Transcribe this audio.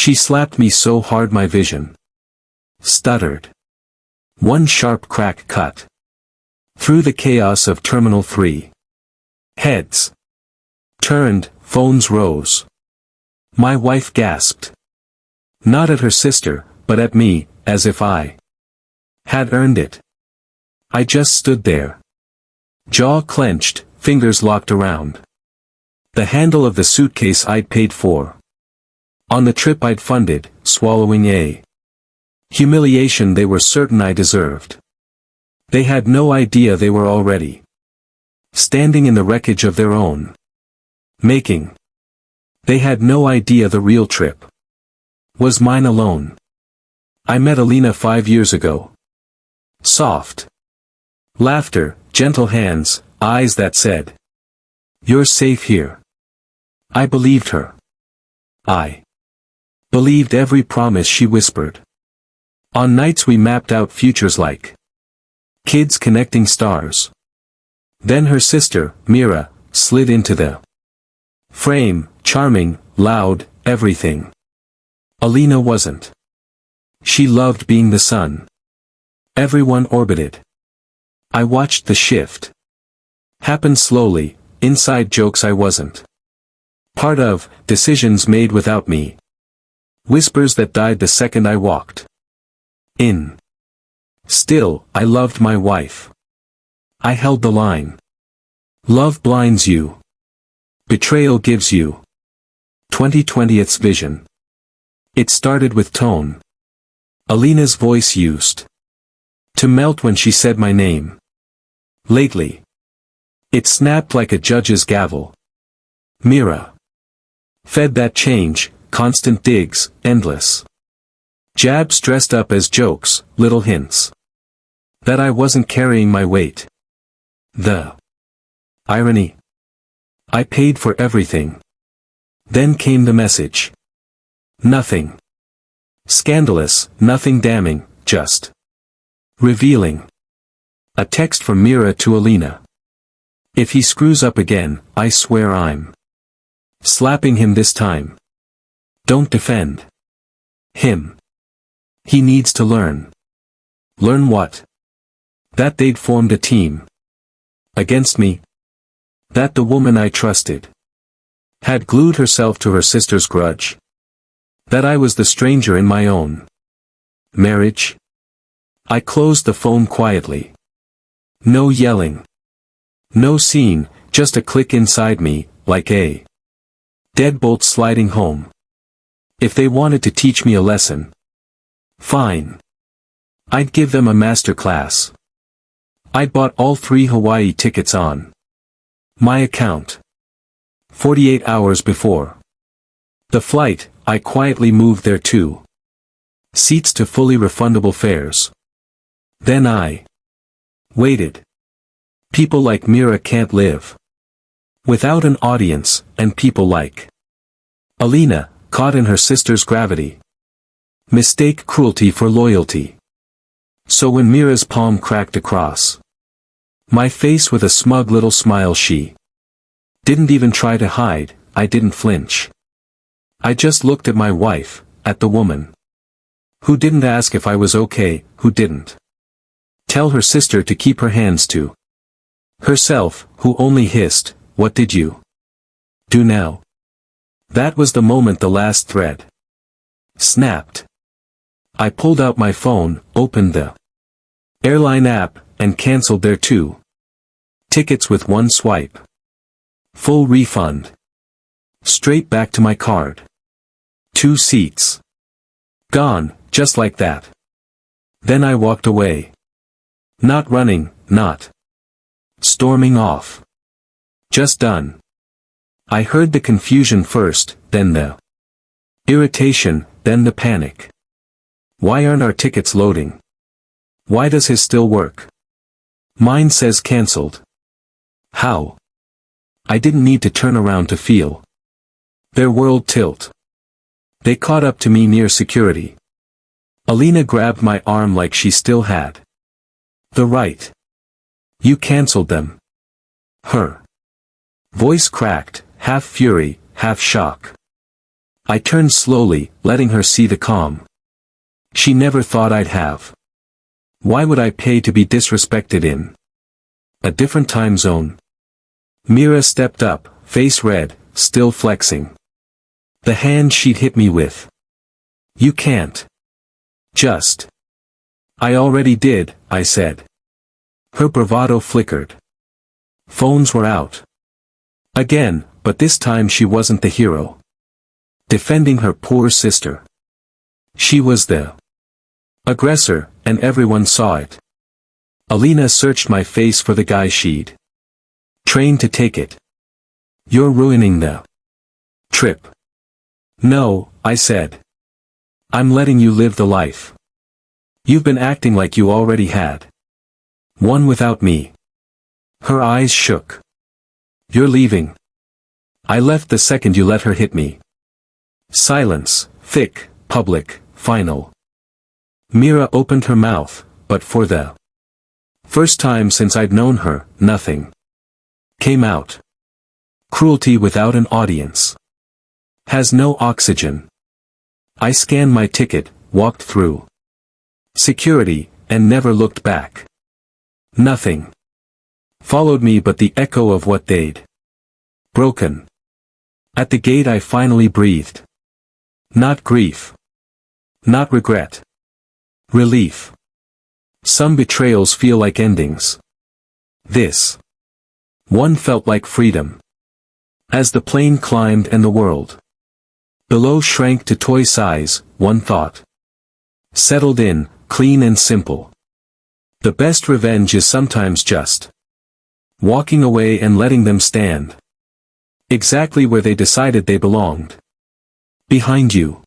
She slapped me so hard my vision stuttered. One sharp crack cut through the chaos of Terminal 3. Heads turned, phones rose. My wife gasped. Not at her sister, but at me, as if I had earned it. I just stood there. Jaw clenched, fingers locked around the handle of the suitcase I'd paid for. On the trip I'd funded, swallowing a humiliation they were certain I deserved. They had no idea they were already standing in the wreckage of their own making. They had no idea the real trip was mine alone. I met Alina 5 years ago. Soft laughter, gentle hands, eyes that said, "You're safe here." I believed her. I believed every promise she whispered. On nights we mapped out futures like kids connecting stars. Then her sister, Meera, slid into the frame, charming, loud, everything Alina wasn't. She loved being the sun everyone orbited. I watched the shift happen slowly, inside jokes I wasn't part of, decisions made without me. Whispers that died the second I walked in. Still, I loved my wife. I held the line. Love blinds you. Betrayal gives you 2020's vision. It started with tone. Alina's voice used to melt when she said my name. Lately, it snapped like a judge's gavel. Meera fed that change, constant digs, endless jabs dressed up as jokes, little hints that I wasn't carrying my weight. The irony. I paid for everything. Then came the message. Nothing scandalous, nothing damning, just revealing. A text from Meera to Alina. If he screws up again, I swear I'm slapping him this time. Don't defend him. He needs to learn. Learn what? That they'd formed a team against me. That the woman I trusted had glued herself to her sister's grudge. That I was the stranger in my own marriage. I closed the phone quietly. No yelling. No scene, just a click inside me, like a deadbolt sliding home. If they wanted to teach me a lesson, fine. I'd give them a master class. I'd bought all 3 Hawaii tickets on my account 48 hours before the flight. I quietly moved their 2 seats to fully refundable fares. Then I waited. People like Meera can't live without an audience, and people like Alina, caught in her sister's gravity, mistake cruelty for loyalty. So when Meera's palm cracked across my face with a smug little smile, she didn't even try to hide. I didn't flinch. I just looked at my wife, at the woman who didn't ask if I was okay, who didn't tell her sister to keep her hands to herself, who only hissed, "What did you do now?" That was the moment the last thread snapped. I pulled out my phone, opened the airline app, and canceled their 2 tickets with one swipe. Full refund. Straight back to my card. 2 seats gone, just like that. Then I walked away. Not running, not storming off. Just done. I heard the confusion first, then the irritation, then the panic. Why aren't our tickets loading? Why does his still work? Mine says cancelled. How? I didn't need to turn around to feel their world tilt. They caught up to me near security. Alina grabbed my arm like she still had the right. You cancelled them. Her voice cracked, half fury, half shock. I turned slowly, letting her see the calm. She never thought I'd have. Why would I pay to be disrespected in a different time zone? Meera stepped up, face red, still flexing the hand she'd hit me with. You can't. Just. I already did, I said. Her bravado flickered. Phones were out. Again, but this time she wasn't the hero. Defending her poor sister. She was the aggressor, and everyone saw it. Alina searched my face for the guy she'd trained to take it. You're ruining the trip. No, I said. I'm letting you live the life you've been acting like you already had. One without me. Her eyes shook. You're leaving. I left the second you let her hit me. Silence, thick, public, final. Meera opened her mouth, but for the first time since I'd known her, nothing came out. Cruelty without an audience. Has no oxygen. I scanned my ticket, walked through security, and never looked back. Nothing followed me but the echo of what they'd broken. At the gate I finally breathed. Not grief. Not regret. Relief. Some betrayals feel like endings. This one felt like freedom. As the plane climbed and the world below shrank to toy size, one thought settled in, clean and simple. The best revenge is sometimes just walking away and letting them stand exactly where they decided they belonged. Behind you.